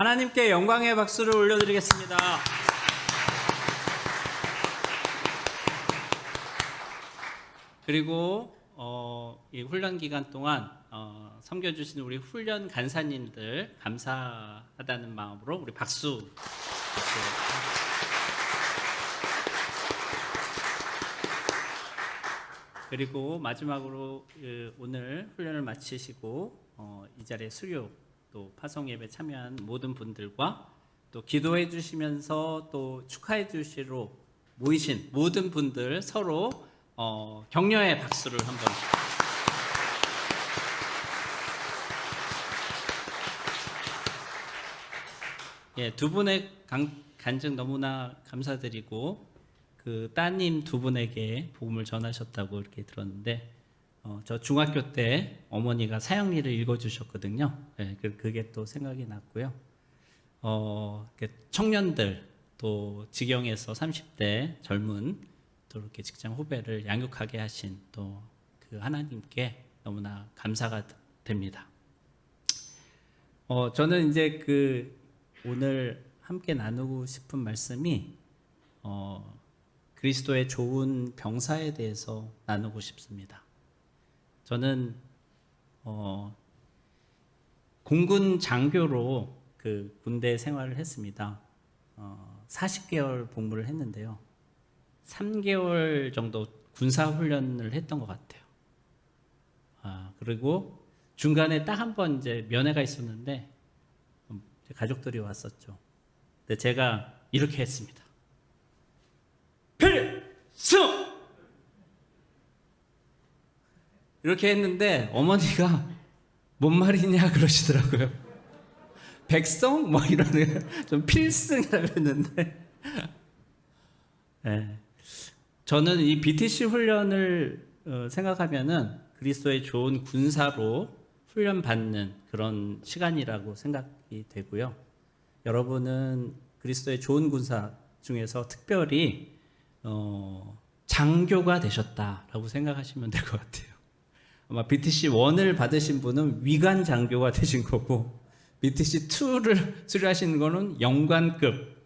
하나님께 영광의 박수를 올려드리겠습니다. 그리고 이 훈련 기간 동안 섬겨주신 우리 훈련 간사님들 감사하다는 마음으로 우리 박수. 그리고 마지막으로 오늘 훈련을 마치시고 이 자리에 수료 또 파송 예배 참여한 모든 분들과 또 기도해 주시면서 또 축하해 주시러 모이신 모든 분들 서로 격려의 박수를 한번. 예, 두 분의 간증 너무나 감사드리고 그 따님 두 분에게 복음을 전하셨다고 이렇게 들었는데 저 중학교 때 어머니가 사형리를 읽어주셨거든요. 예, 그게 또 생각이 났고요. 청년들 또 직영에서 30대 젊은 또 이렇게 직장 후배를 양육하게 하신 또 그 하나님께 너무나 감사가 됩니다. 저는 이제 오늘 함께 나누고 싶은 말씀이 그리스도의 좋은 병사에 대해서 나누고 싶습니다. 저는 공군 장교로 군대 생활을 했습니다. 40개월 복무를 했는데요. 3개월 정도 군사훈련을 했던 것 같아요. 그리고 중간에 딱 한 번 이제 면회가 있었는데 가족들이 왔었죠. 근데 제가 이렇게 했습니다. 필승! 이렇게 했는데 어머니가 뭔 말이냐 그러시더라고요. 백성? 뭐 이러는 좀 필승이라고 했는데 네. 저는 이 BTC 훈련을 생각하면은 그리스도의 좋은 군사로 훈련받는 그런 시간이라고 생각이 되고요. 여러분은 그리스도의 좋은 군사 중에서 특별히 장교가 되셨다라고 생각하시면 될 것 같아요. 아마 BTC 1을 받으신 분은 위관 장교가 되신 거고 BTC 2를 수료하신 거는 영관급,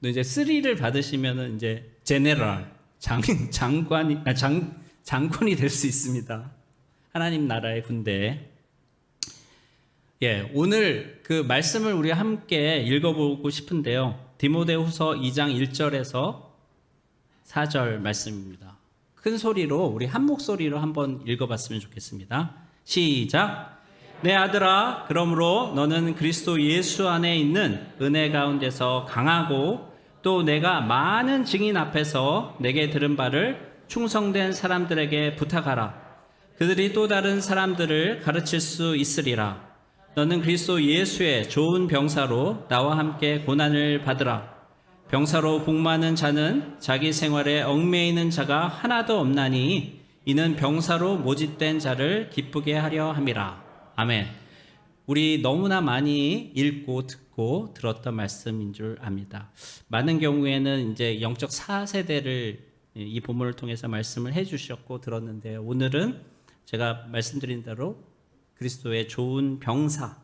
또 이제 3를 받으시면은 이제 제네럴, 장군이 될 수 있습니다. 하나님 나라의 군대에. 예, 오늘 그 말씀을 우리 함께 읽어보고 싶은데요. 디모데후서 2장 1절에서 4절 말씀입니다. 큰 소리로 우리 한 목소리로 한번 읽어봤으면 좋겠습니다. 시작. 내 아들아, 그러므로 너는 그리스도 예수 안에 있는 은혜 가운데서 강하고 또 내가 많은 증인 앞에서 내게 들은 바를 충성된 사람들에게 부탁하라. 그들이 또 다른 사람들을 가르칠 수 있으리라. 너는 그리스도 예수의 좋은 병사로 나와 함께 고난을 받으라. 병사로 복 많은 자는 자기 생활에 얽매이는 자가 하나도 없나니 이는 병사로 모집된 자를 기쁘게 하려 함이라. 아멘. 우리 너무나 많이 읽고 듣고 들었던 말씀인 줄 압니다. 많은 경우에는 이제 영적 4세대를 이 본문을 통해서 말씀을 해주셨고 들었는데 오늘은 제가 말씀드린 대로 그리스도의 좋은 병사에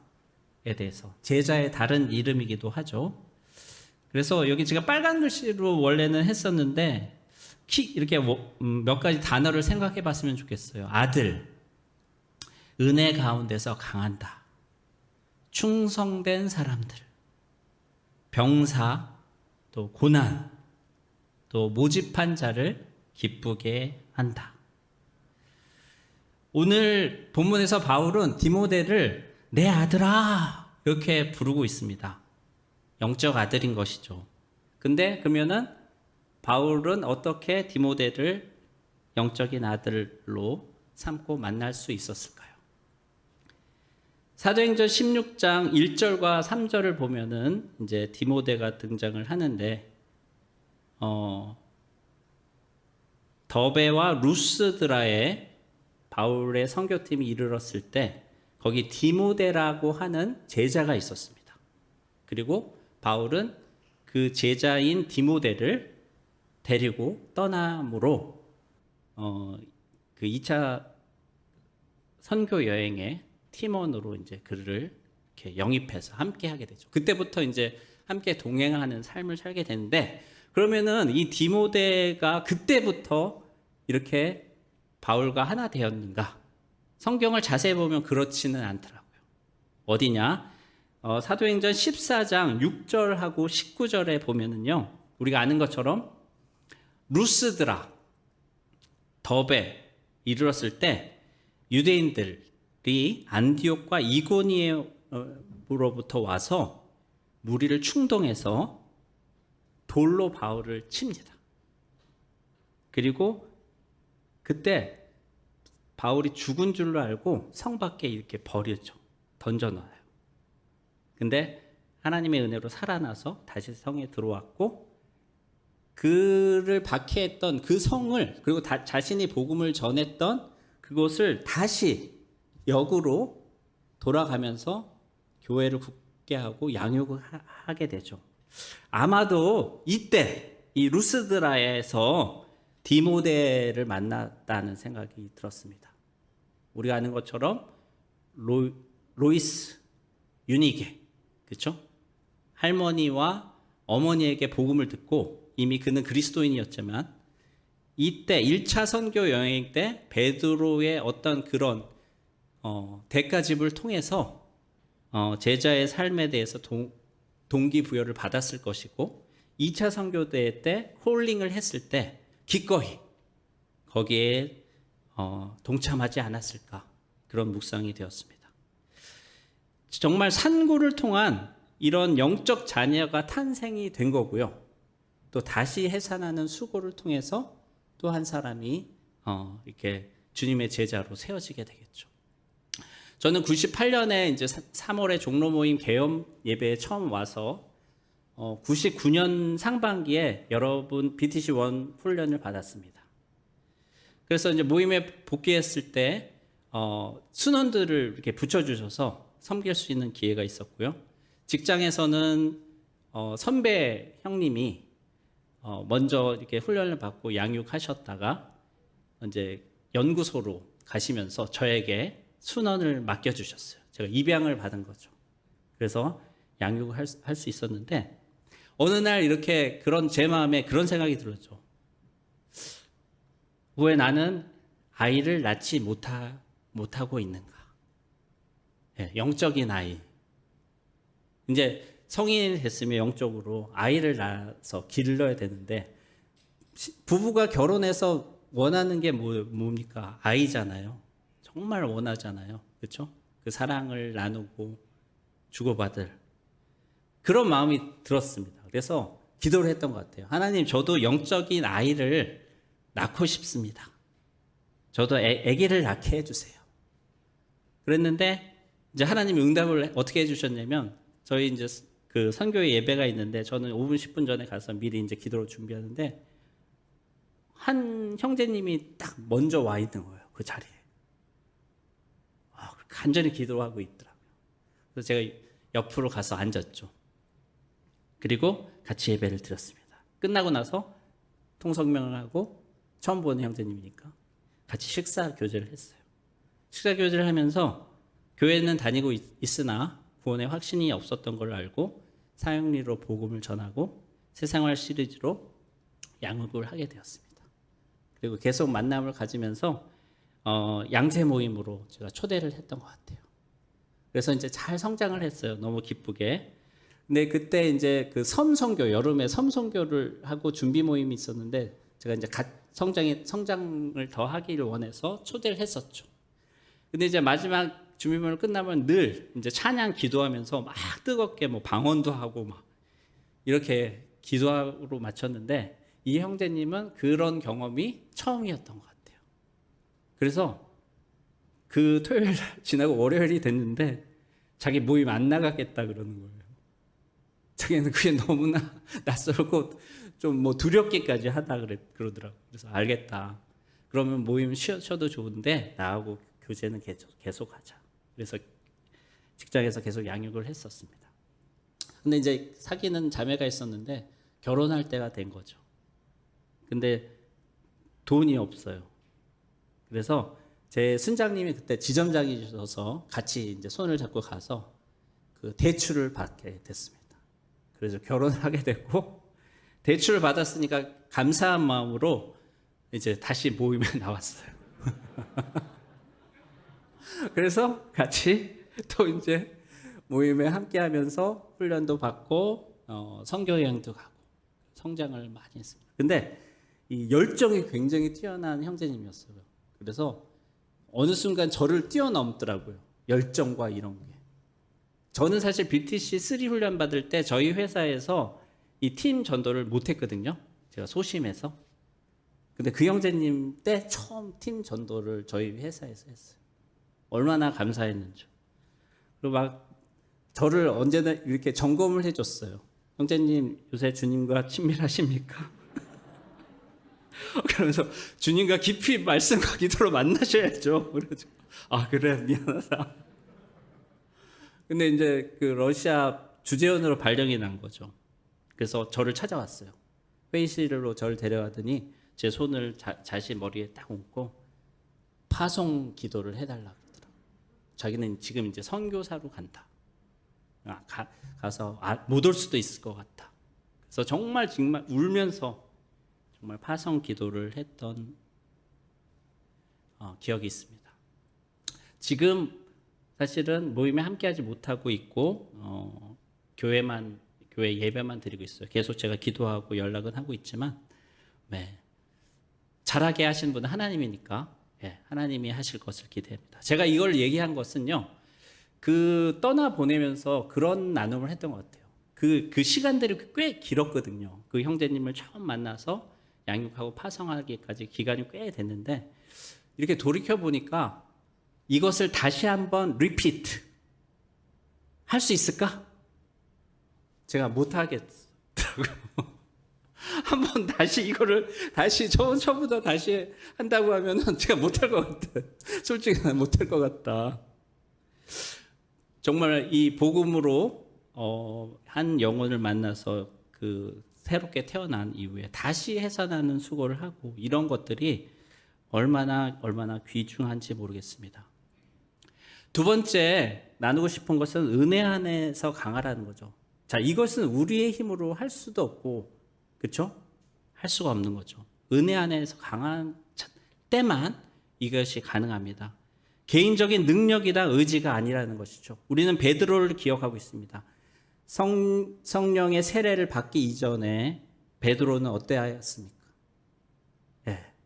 대해서 제자의 다른 이름이기도 하죠. 그래서 여기 제가 빨간 글씨로 원래는 했었는데 이렇게 몇 가지 단어를 생각해 봤으면 좋겠어요. 아들, 은혜 가운데서 강한다. 충성된 사람들, 병사, 또 고난, 또 모집한 자를 기쁘게 한다. 오늘 본문에서 바울은 디모데를 내 아들아 이렇게 부르고 있습니다. 영적 아들인 것이죠. 근데 그러면은 바울은 어떻게 디모데를 영적인 아들로 삼고 만날 수 있었을까요? 사도행전 16장 1절과 3절을 보면은 이제 디모데가 등장을 하는데 더베와 루스드라에 바울의 선교팀이 이르렀을 때 거기 디모데라고 하는 제자가 있었습니다. 그리고 바울은 그 제자인 디모데를 데리고 떠남으로 그 2차 선교 여행의 팀원으로 이제 그를 이렇게 영입해서 함께 하게 되죠. 그때부터 이제 함께 동행하는 삶을 살게 되는데, 그러면은 이 디모데가 그때부터 이렇게 바울과 하나 되었는가? 성경을 자세히 보면 그렇지는 않더라고요. 어디냐? 사도행전 14장 6절하고 19절에 보면은요, 우리가 아는 것처럼 루스드라, 더베 이르렀을 때 유대인들이 안디옥과 이고니에로부터 와서 무리를 충동해서 돌로 바울을 칩니다. 그리고 그때 바울이 죽은 줄로 알고 성 밖에 이렇게 버리죠. 던져놔요. 근데 하나님의 은혜로 살아나서 다시 성에 들어왔고, 그를 박해했던 그 성을, 그리고 자신이 복음을 전했던 그곳을 다시 역으로 돌아가면서 교회를 굳게 하고 양육을 하게 되죠. 아마도 이때 이 루스드라에서 디모데를 만났다는 생각이 들었습니다. 우리가 아는 것처럼 로이스, 유니게, 그렇죠? 할머니와 어머니에게 복음을 듣고, 이미 그는 그리스도인이었지만 이때 1차 선교 여행 때 베드로의 어떤 그런 대가집을 통해서 제자의 삶에 대해서 동기부여를 받았을 것이고, 2차 선교대 때 콜링을 했을 때 기꺼이 거기에 동참하지 않았을까, 그런 묵상이 되었습니다. 정말 산고를 통한 이런 영적 자녀가 탄생이 된 거고요. 또 다시 해산하는 수고를 통해서 또 한 사람이 이렇게 주님의 제자로 세워지게 되겠죠. 저는 98년에 이제 3월에 종로 모임 개엄 예배에 처음 와서 99년 상반기에 여러분 BTC1 훈련을 받았습니다. 그래서 이제 모임에 복귀했을 때 순원들을 이렇게 붙여주셔서 섬길 수 있는 기회가 있었고요. 직장에서는 선배 형님이 먼저 이렇게 훈련을 받고 양육하셨다가 이제 연구소로 가시면서 저에게 순원을 맡겨주셨어요. 제가 입양을 받은 거죠. 그래서 양육을 할 수 있었는데, 어느 날 이렇게 제 마음에 그런 생각이 들었죠. 왜 나는 아이를 낳지 못하고 있는가? 네, 영적인 아이. 이제 성인이 됐으면 영적으로 아이를 낳아서 길러야 되는데, 부부가 결혼해서 원하는 게 뭡니까? 아이잖아요. 정말 원하잖아요. 그렇죠? 그 사랑을 나누고 주고받을 그런 마음이 들었습니다. 그래서 기도를 했던 것 같아요. 하나님, 저도 영적인 아이를 낳고 싶습니다. 저도 아기를 낳게 해주세요. 그랬는데 이제 하나님이 응답을 어떻게 해주셨냐면, 저희 이제 그 선교회 예배가 있는데 저는 5분 10분 전에 가서 미리 이제 기도를 준비하는데, 한 형제님이 딱 먼저 와 있는 거예요. 그 자리에. 간절히 기도하고 있더라고요. 그래서 제가 옆으로 가서 앉았죠. 그리고 같이 예배를 드렸습니다. 끝나고 나서 통성명을 하고, 처음 보는 형제님이니까 같이 식사 교제를 했어요. 식사 교제를 하면서 교회는 다니고 있으나 구원의 확신이 없었던 걸 알고 사형리로 복음을 전하고 새생활 시리즈로 양육을 하게 되었습니다. 그리고 계속 만남을 가지면서 양세 모임으로 제가 초대를 했던 것 같아요. 그래서 이제 잘 성장을 했어요. 너무 기쁘게. 근데 그때 이제 그 섬선교, 여름에 섬선교를 하고 준비 모임이 있었는데, 제가 이제 성장을 더 하기를 원해서 초대를 했었죠. 근데 이제 마지막 준비 모임을 끝나면 늘 이제 찬양 기도하면서 막 뜨겁게 뭐 방언도 하고 막 이렇게 기도로 마쳤는데, 이 형제님은 그런 경험이 처음이었던 것 같아요. 그래서 그 토요일 지나고 월요일이 됐는데 자기 모임 안 나가겠다 그러는 거예요. 자기는 그게 너무나 낯설고 좀 뭐 두렵기까지 하다 그러더라고요. 그래서 알겠다. 그러면 모임 쉬어도 좋은데 나하고 교제는 계속 하자. 그래서 직장에서 계속 양육을 했었습니다. 근데 이제 사귀는 자매가 있었는데 결혼할 때가 된 거죠. 근데 돈이 없어요. 그래서 제 순장님이 그때 지점장이셔서 같이 이제 손을 잡고 가서 그 대출을 받게 됐습니다. 그래서 결혼을 하게 됐고 대출을 받았으니까 감사한 마음으로 이제 다시 모임에 나왔어요. 그래서 같이 또 이제 모임에 함께하면서 훈련도 받고 선교 여행도 가고 성장을 많이 했습니다. 근데 이 열정이 굉장히 뛰어난 형제님이었어요. 그래서 어느 순간 저를 뛰어넘더라고요. 열정과 이런 게. 저는 사실 BTC 3 훈련 받을 때 저희 회사에서 이 팀 전도를 못했거든요. 제가 소심해서. 근데 그 형제님 때 처음 팀 전도를 저희 회사에서 했어요. 얼마나 감사했는지. 그리고 막 저를 언제나 이렇게 점검을 해줬어요. 형제님 요새 주님과 친밀하십니까? 그러면서 주님과 깊이 말씀과 기도로 만나셔야죠. 그러죠. 아 그래 미안하다. 근데 이제 그 러시아 주재원으로 발령이 난 거죠. 그래서 저를 찾아왔어요. 회의실로 저를 데려가더니 제 손을 자신 머리에 딱 얹고 파송 기도를 해달라 그러더라고요. 자기는 지금 이제 선교사로 간다. 가서 못 올 수도 있을 것 같다. 그래서 정말 울면서 정말 파송 기도를 했던 기억이 있습니다. 지금 사실은 모임에 함께하지 못하고 있고 교회 예배만 드리고 있어요. 계속 제가 기도하고 연락은 하고 있지만 네. 잘하게 하신 분은 하나님이니까 하나님이 하실 것을 기대합니다. 제가 이걸 얘기한 것은요. 그 떠나 보내면서 그런 나눔을 했던 것 같아요. 그 시간들이 꽤 길었거든요. 그 형제님을 처음 만나서 양육하고 파송하기까지 기간이 꽤 됐는데 이렇게 돌이켜 보니까 이것을 다시 한번 리피트 할 수 있을까? 제가 못 하겠더라고요. 한번 다시 이거를 다시 처음부터 다시 한다고 하면은 제가 못 할 것 같아. 솔직히 못 할 것 같다. 정말 이 복음으로 한 영혼을 만나서 그 새롭게 태어난 이후에 다시 해산하는 수고를 하고 이런 것들이 얼마나 귀중한지 모르겠습니다. 두 번째 나누고 싶은 것은 은혜 안에서 강하라는 거죠. 자, 이것은 우리의 힘으로 할 수도 없고, 그렇죠? 할 수가 없는 거죠. 은혜 안에서 강한 때만 이것이 가능합니다. 개인적인 능력이나 의지가 아니라는 것이죠. 우리는 베드로를 기억하고 있습니다. 성령의 세례를 받기 이전에 베드로는 어떠하였습니까?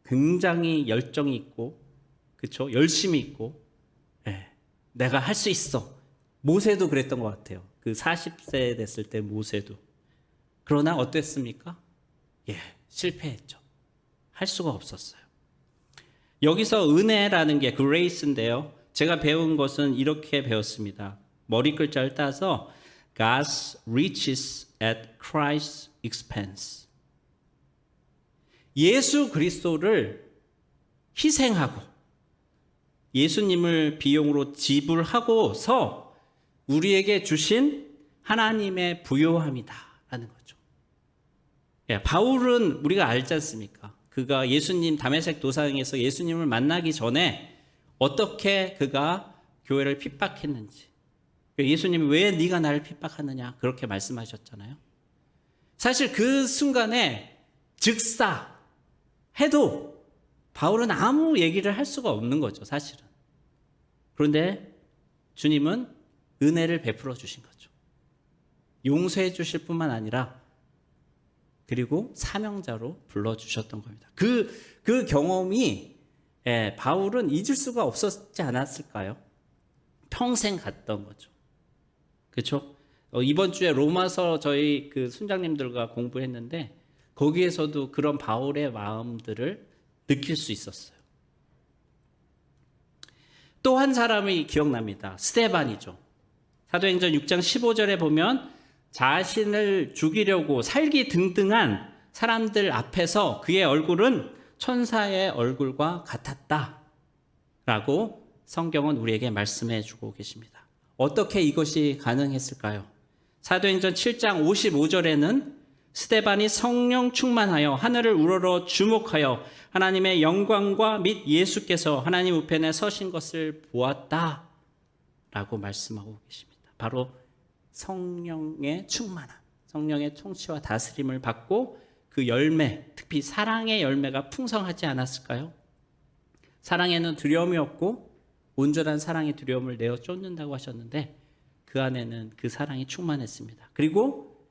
굉장히 열정이 있고, 그렇죠? 열심이 있고, 내가 할 수 있어. 모세도 그랬던 것 같아요. 그 40세 됐을 때 모세도. 그러나 어땠습니까? 실패했죠. 할 수가 없었어요. 여기서 은혜라는 게 grace인데요. 제가 배운 것은 이렇게 배웠습니다. 머리 글자를 따서 God's riches at Christ's expense. 예수 그리스도를 희생하고 예수님을 비용으로 지불하고서 우리에게 주신 하나님의 부요함이다라는 거죠. 바울은 우리가 알지 않습니까? 그가 예수님 다메섹 도상에서 예수님을 만나기 전에 어떻게 그가 교회를 핍박했는지, 예수님이 왜 네가 나를 핍박하느냐 그렇게 말씀하셨잖아요. 사실 그 순간에 즉사해도 바울은 아무 얘기를 할 수가 없는 거죠, 사실은. 그런데 주님은 은혜를 베풀어 주신 거죠. 용서해 주실 뿐만 아니라 그리고 사명자로 불러주셨던 겁니다. 그 경험이 바울은 잊을 수가 없었지 않았을까요? 평생 갔던 거죠. 그렇죠? 이번 주에 로마서 저희 그 순장님들과 공부했는데 거기에서도 그런 바울의 마음들을 느낄 수 있었어요. 또 한 사람이 기억납니다. 스데반이죠. 사도행전 6장 15절에 보면 자신을 죽이려고 살기등등한 사람들 앞에서 그의 얼굴은 천사의 얼굴과 같았다 라고 성경은 우리에게 말씀해 주고 계십니다. 어떻게 이것이 가능했을까요? 사도행전 7장 55절에는 스데반이 성령 충만하여 하늘을 우러러 주목하여 하나님의 영광과 및 예수께서 하나님 우편에 서신 것을 보았다 라고 말씀하고 계십니다. 바로 성령의 충만함, 성령의 통치와 다스림을 받고 그 열매, 특히 사랑의 열매가 풍성하지 않았을까요? 사랑에는 두려움이 없고 온전한 사랑의 두려움을 내어 쫓는다고 하셨는데 그 안에는 그 사랑이 충만했습니다. 그리고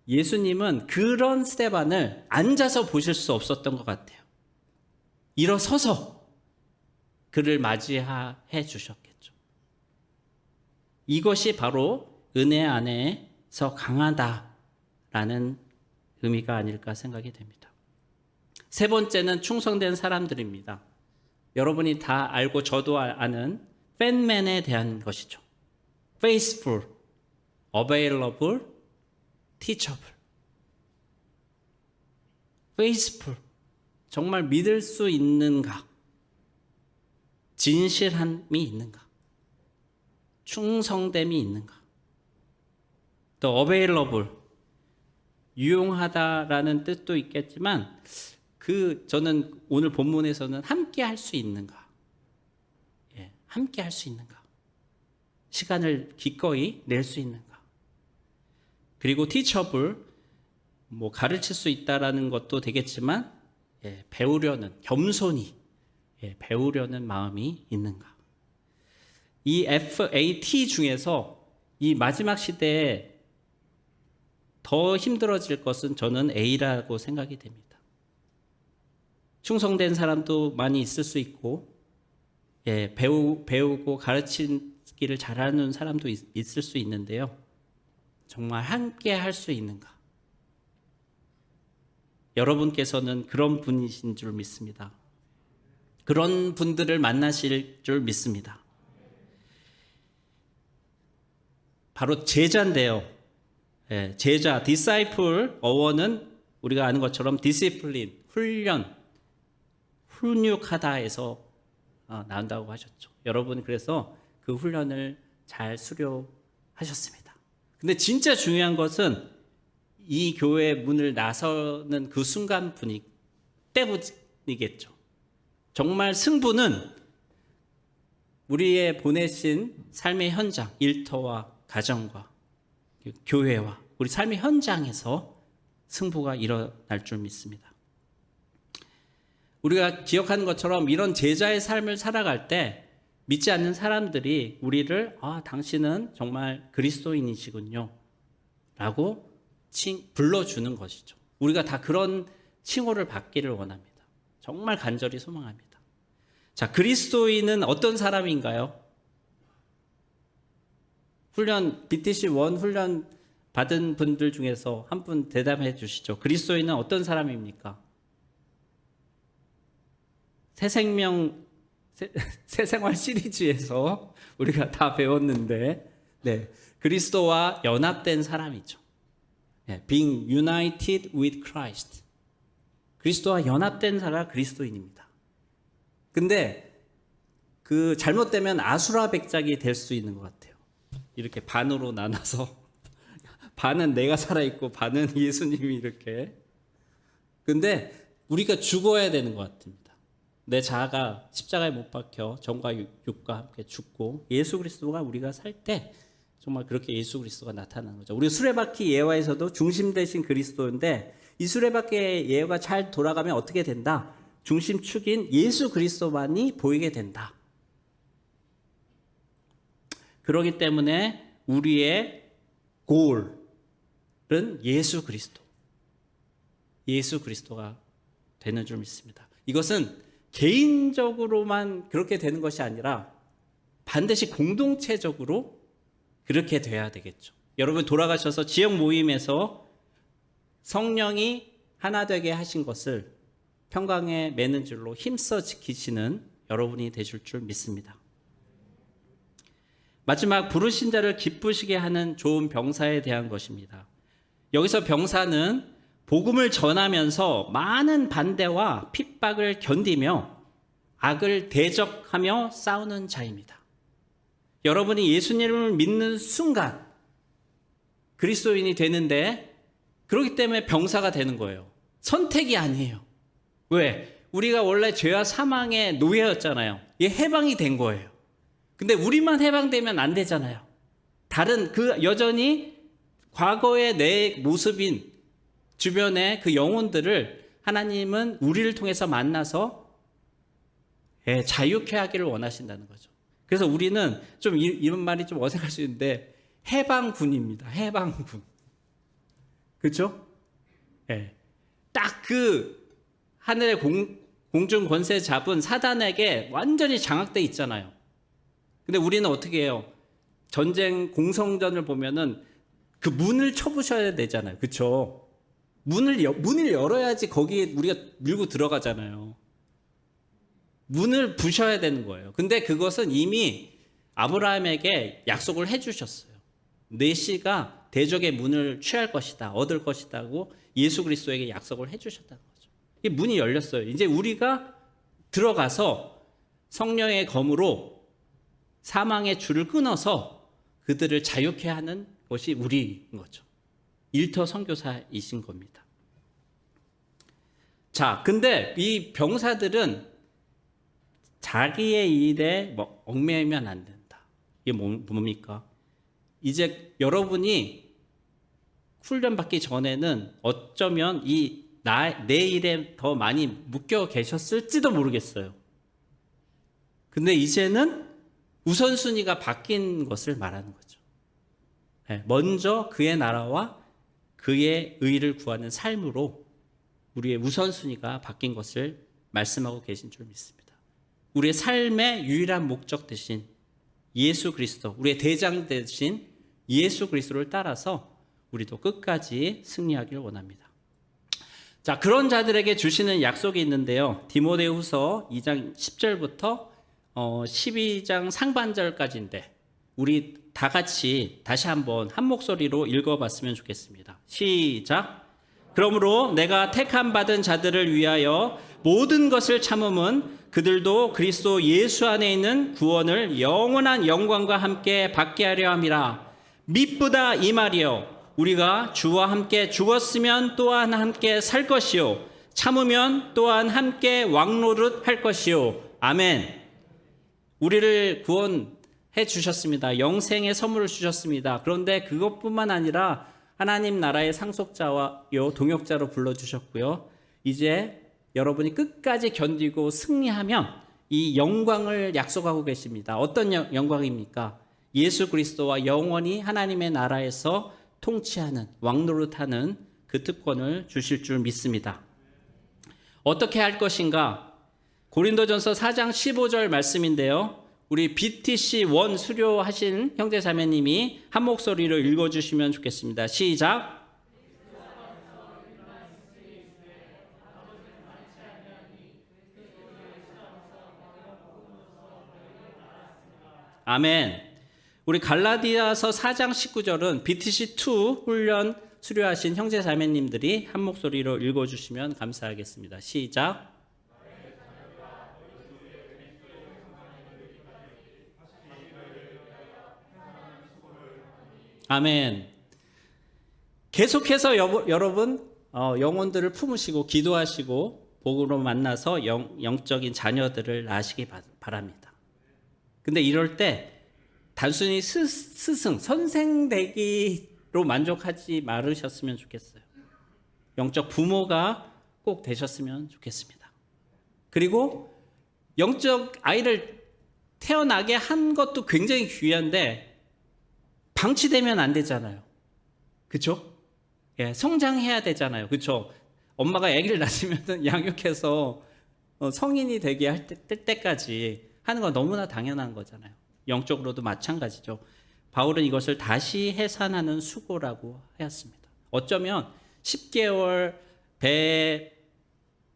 예수님은 그런 스데반을 앉아서 보실 수 없었던 것 같아요. 일어서서 그를 맞이해 주셨겠죠. 이것이 바로 은혜 안에서 강하다라는 의미가 아닐까 생각이 됩니다. 세 번째는 충성된 사람들입니다. 여러분이 다 알고 저도 아는 팬맨에 대한 것이죠. faithful, available, teachable. faithful, 정말 믿을 수 있는가? 진실함이 있는가? 충성됨이 있는가? 또 available, 유용하다라는 뜻도 있겠지만 저는 오늘 본문에서는 함께 할 수 있는가? 예, 함께 할 수 있는가? 시간을 기꺼이 낼 수 있는가? 그리고 teachable, 가르칠 수 있다라는 것도 되겠지만 배우려는, 겸손히 배우려는 마음이 있는가? 이 FAT 중에서 이 마지막 시대에 더 힘들어질 것은 저는 A라고 생각이 됩니다. 충성된 사람도 많이 있을 수 있고, 배우고 가르치기를 잘하는 사람도 있을 수 있는데요. 정말 함께 할 수 있는가? 여러분께서는 그런 분이신 줄 믿습니다. 그런 분들을 만나실 줄 믿습니다. 바로 제자인데요. 제자, disciple, 어원은 우리가 아는 것처럼 discipline, 훈련, 훈육하다에서 나온다고 하셨죠. 여러분 그래서 그 훈련을 잘 수료하셨습니다. 근데 진짜 중요한 것은 이 교회 문을 나서는 그 순간 때문이겠죠. 정말 승부는 우리의 보내신 삶의 현장, 일터와 가정과 교회와 우리 삶의 현장에서 승부가 일어날 줄 믿습니다. 우리가 기억하는 것처럼 이런 제자의 삶을 살아갈 때 믿지 않는 사람들이 우리를 당신은 정말 그리스도인이시군요 라고 불러주는 것이죠. 우리가 다 그런 칭호를 받기를 원합니다. 정말 간절히 소망합니다. 자, 그리스도인은 어떤 사람인가요? BTC1 훈련 받은 분들 중에서 한 분 대답해 주시죠. 그리스도인은 어떤 사람입니까? 새생활 시리즈에서 우리가 다 배웠는데, 그리스도와 연합된 사람이죠. Being united with Christ. 그리스도와 연합된 사람 그리스도인입니다. 근데 잘못되면 아수라백작이 될 수 있는 것 같아요. 이렇게 반으로 나눠서 반은 내가 살아있고 반은 예수님이 이렇게. 근데 우리가 죽어야 되는 것 같습니다. 내 자아가 십자가에 못 박혀 정과 육과 함께 죽고 예수 그리스도가 우리가 살 때 정말 그렇게 예수 그리스도가 나타나는 거죠. 우리 수레바퀴 예화에서도 중심 대신 그리스도인데 이 수레바퀴 예화가 잘 돌아가면 어떻게 된다? 중심축인 예수 그리스도만이 보이게 된다. 그렇기 때문에 우리의 골은 예수 그리스도가 되는 줄 믿습니다. 이것은 개인적으로만 그렇게 되는 것이 아니라 반드시 공동체적으로 그렇게 돼야 되겠죠. 여러분 돌아가셔서 지역 모임에서 성령이 하나 되게 하신 것을 평강에 매는 줄로 힘써 지키시는 여러분이 되실 줄 믿습니다. 마지막 부르신 자를 기쁘시게 하는 좋은 병사에 대한 것입니다. 여기서 병사는 복음을 전하면서 많은 반대와 핍박을 견디며 악을 대적하며 싸우는 자입니다. 여러분이 예수님을 믿는 순간 그리스도인이 되는데 그렇기 때문에 병사가 되는 거예요. 선택이 아니에요. 왜? 우리가 원래 죄와 사망의 노예였잖아요. 얘 해방이 된 거예요. 근데 우리만 해방되면 안 되잖아요. 다른 그 여전히 과거의 내 모습인 주변의 그 영혼들을 하나님은 우리를 통해서 만나서 자유케 하기를 원하신다는 거죠. 그래서 우리는 좀 이런 말이 좀 어색할 수 있는데 해방군입니다. 해방군. 그렇죠? 예. 딱 그 하늘의 공중 권세 잡은 사단에게 완전히 장악돼 있잖아요. 근데 우리는 어떻게 해요? 전쟁 공성전을 보면은 그 문을 쳐부셔야 되잖아요. 그렇죠? 문을 열어야지 거기에 우리가 밀고 들어가잖아요. 문을 부셔야 되는 거예요. 근데 그것은 이미 아브라함에게 약속을 해주셨어요. 내 씨가 대적의 문을 취할 것이다, 얻을 것이다고 예수 그리스도에게 약속을 해주셨다는 거죠. 이 문이 열렸어요. 이제 우리가 들어가서 성령의 검으로 사망의 줄을 끊어서 그들을 자유케 하는 것이 우리인 거죠. 일터 선교사이신 겁니다. 자, 근데 이 병사들은 자기의 일에 얽매이면 안 된다. 이게 뭡니까? 이제 여러분이 훈련 받기 전에는 어쩌면 내 일에 더 많이 묶여 계셨을지도 모르겠어요. 근데 이제는 우선순위가 바뀐 것을 말하는 거죠. 먼저 그의 나라와 그의 의를 구하는 삶으로 우리의 우선순위가 바뀐 것을 말씀하고 계신 줄 믿습니다. 우리의 삶의 유일한 목적 대신 예수 그리스도, 우리의 대장 대신 예수 그리스도를 따라서 우리도 끝까지 승리하기를 원합니다. 자, 그런 자들에게 주시는 약속이 있는데요. 디모데후서 2장 10절부터 12장 상반절까지인데 우리 다 같이 다시 한번 한 목소리로 읽어봤으면 좋겠습니다. 시작. 그러므로 내가 택함 받은 자들을 위하여 모든 것을 참음은 그들도 그리스도 예수 안에 있는 구원을 영원한 영광과 함께 받게 하려 함이라. 미쁘다 이 말이요. 우리가 주와 함께 죽었으면 또한 함께 살 것이요. 참으면 또한 함께 왕노릇 할 것이요. 아멘. 우리를 구원해 주셨습니다. 영생의 선물을 주셨습니다. 그런데 그것뿐만 아니라 하나님 나라의 상속자와요 동역자로 불러주셨고요. 이제 여러분이 끝까지 견디고 승리하면 이 영광을 약속하고 계십니다. 어떤 영광입니까? 예수 그리스도와 영원히 하나님의 나라에서 통치하는 왕노릇하는 그 특권을 주실 줄 믿습니다. 어떻게 할 것인가? 고린도전서 4장 15절 말씀인데요. 우리 BTC1 수료하신 형제 자매님이 한 목소리로 읽어주시면 좋겠습니다. 시작. 아멘. 우리 갈라디아서 4장 19절은 BTC2 훈련 수료하신 형제 자매님들이 한 목소리로 읽어주시면 감사하겠습니다. 시작. 아멘. 계속해서 여러분 영혼들을 품으시고 기도하시고 복으로 만나서 영적인 자녀들을 낳으시기 바랍니다. 근데 이럴 때 단순히 스승, 선생 되기로 만족하지 말으셨으면 좋겠어요. 영적 부모가 꼭 되셨으면 좋겠습니다. 그리고 영적 아이를 태어나게 한 것도 굉장히 귀한데 방치되면 안 되잖아요. 그렇죠? 예, 성장해야 되잖아요. 그렇죠? 엄마가 아기를 낳으면 양육해서 성인이 되게 할 때까지 하는 건 너무나 당연한 거잖아요. 영적으로도 마찬가지죠. 바울은 이것을 다시 해산하는 수고라고 하였습니다. 어쩌면 10개월 배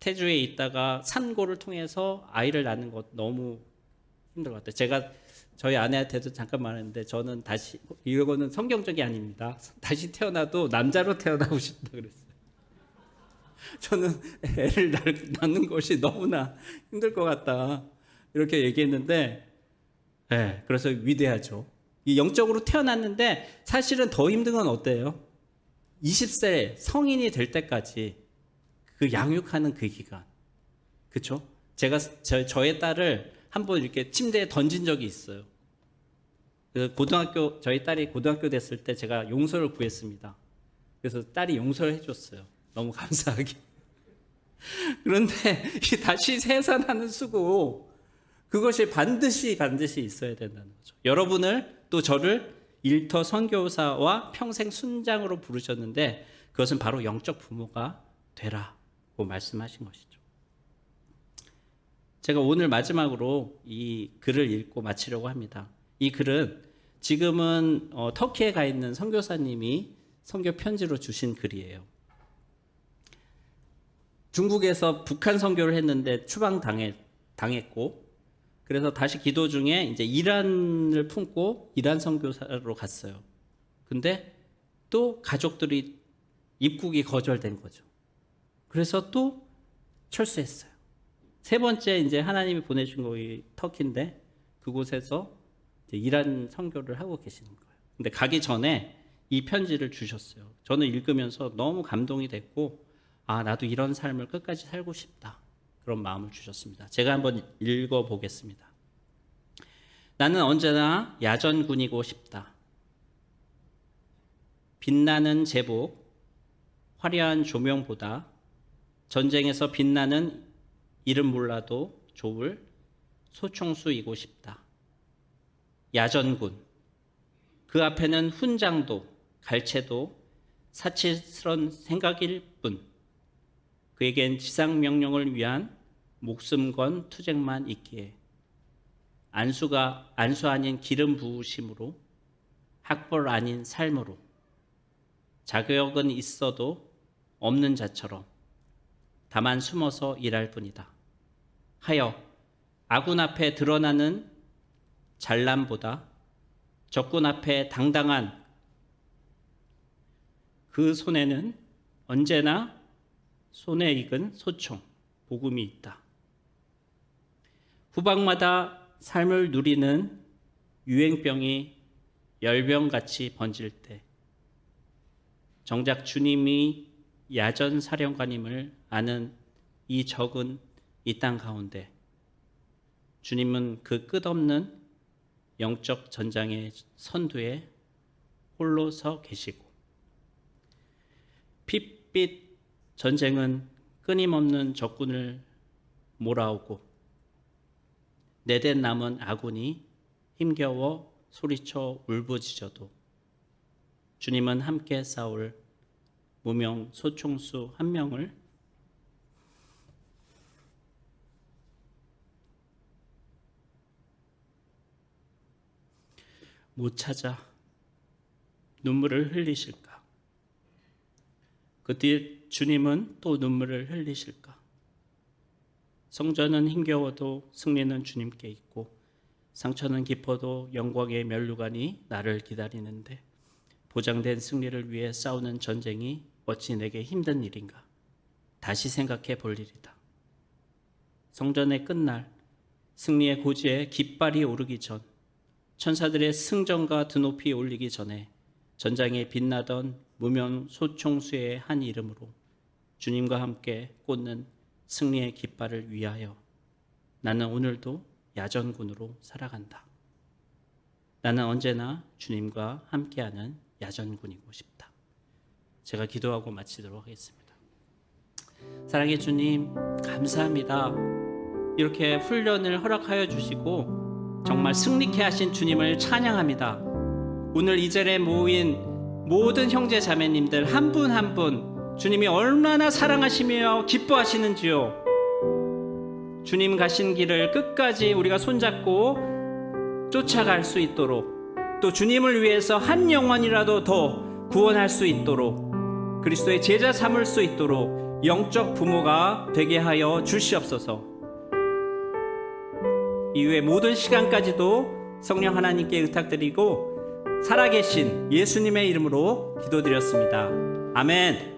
태주에 있다가 산고를 통해서 아이를 낳는 것 너무 힘들 것 같아요. 제가 저희 아내한테도 잠깐 말했는데 저는 다시 이거는 성경적이 아닙니다. 다시 태어나도 남자로 태어나고 싶다 그랬어요. 저는 애를 낳는 것이 너무나 힘들 것 같다 이렇게 얘기했는데 네, 그래서 위대하죠. 영적으로 태어났는데 사실은 더 힘든 건 어때요? 20세 성인이 될 때까지 그 양육하는 그 기간. 그렇죠? 제가 저의 딸을 한번 이렇게 침대에 던진 적이 있어요. 그래서 저희 딸이 고등학교 됐을 때 제가 용서를 구했습니다. 그래서 딸이 용서를 해줬어요. 너무 감사하게. 그런데 다시 생산하는 수고, 그것이 반드시 있어야 된다는 거죠. 여러분을 또 저를 일터 선교사와 평생 순장으로 부르셨는데 그것은 바로 영적 부모가 되라고 말씀하신 것이죠. 제가 오늘 마지막으로 이 글을 읽고 마치려고 합니다. 이 글은 지금은 터키에 가 있는 선교사님이 선교 편지로 주신 글이에요. 중국에서 북한 선교를 했는데 추방당했고, 그래서 다시 기도 중에 이제 이란을 품고 이란 선교사로 갔어요. 근데 또 가족들이 입국이 거절된 거죠. 그래서 또 철수했어요. 세 번째 이제 하나님이 보내준 곳이 터키인데 그곳에서 이제 이란 선교를 하고 계시는 거예요. 근데 가기 전에 이 편지를 주셨어요. 저는 읽으면서 너무 감동이 됐고, 나도 이런 삶을 끝까지 살고 싶다. 그런 마음을 주셨습니다. 제가 한번 읽어보겠습니다. 나는 언제나 야전군이고 싶다. 빛나는 제복, 화려한 조명보다 전쟁에서 빛나는 이름 몰라도 좋을 소총수이고 싶다. 야전군, 그 앞에는 훈장도 갈채도 사치스런 생각일 뿐, 그에겐 지상명령을 위한 목숨 건 투쟁만 있기에 안수 아닌 기름 부으심으로, 학벌 아닌 삶으로, 자격은 있어도 없는 자처럼 다만 숨어서 일할 뿐이다. 하여 아군 앞에 드러나는 잘남보다 적군 앞에 당당한 그 손에는 언제나 손에 익은 소총, 복음이 있다. 후방마다 삶을 누리는 유행병이 열병같이 번질 때 정작 주님이 야전 사령관임을 아는 이 적은 이 땅 가운데 주님은 그 끝없는 영적 전장의 선두에 홀로 서 계시고, 핏빛 전쟁은 끊임없는 적군을 몰아오고 내대 남은 아군이 힘겨워 소리쳐 울부짖어도 주님은 함께 싸울 무명 소총수 한 명을 못 찾아 눈물을 흘리실까? 그때 주님은 또 눈물을 흘리실까? 성전은 힘겨워도 승리는 주님께 있고, 상처는 깊어도 영광의 면류관이 나를 기다리는데, 보장된 승리를 위해 싸우는 전쟁이 어찌 내게 힘든 일인가? 다시 생각해 볼 일이다. 성전의 끝날, 승리의 고지에 깃발이 오르기 전, 천사들의 승전과 드높이 올리기 전에 전장에 빛나던 무명 소총수의 한 이름으로 주님과 함께 꽂는 승리의 깃발을 위하여 나는 오늘도 야전군으로 살아간다. 나는 언제나 주님과 함께하는 야전군이고 싶다. 제가 기도하고 마치도록 하겠습니다. 사랑의 주님, 감사합니다. 이렇게 훈련을 허락하여 주시고 정말 승리케 하신 주님을 찬양합니다. 오늘 이 자리에 모인 모든 형제 자매님들 한 분 한 분 주님이 얼마나 사랑하시며 기뻐하시는지요. 주님 가신 길을 끝까지 우리가 손잡고 쫓아갈 수 있도록, 또 주님을 위해서 한 영혼이라도 더 구원할 수 있도록, 그리스도의 제자 삼을 수 있도록 영적 부모가 되게 하여 주시옵소서. 이후에 모든 시간까지도 성령 하나님께 의탁드리고 살아계신 예수님의 이름으로 기도드렸습니다. 아멘.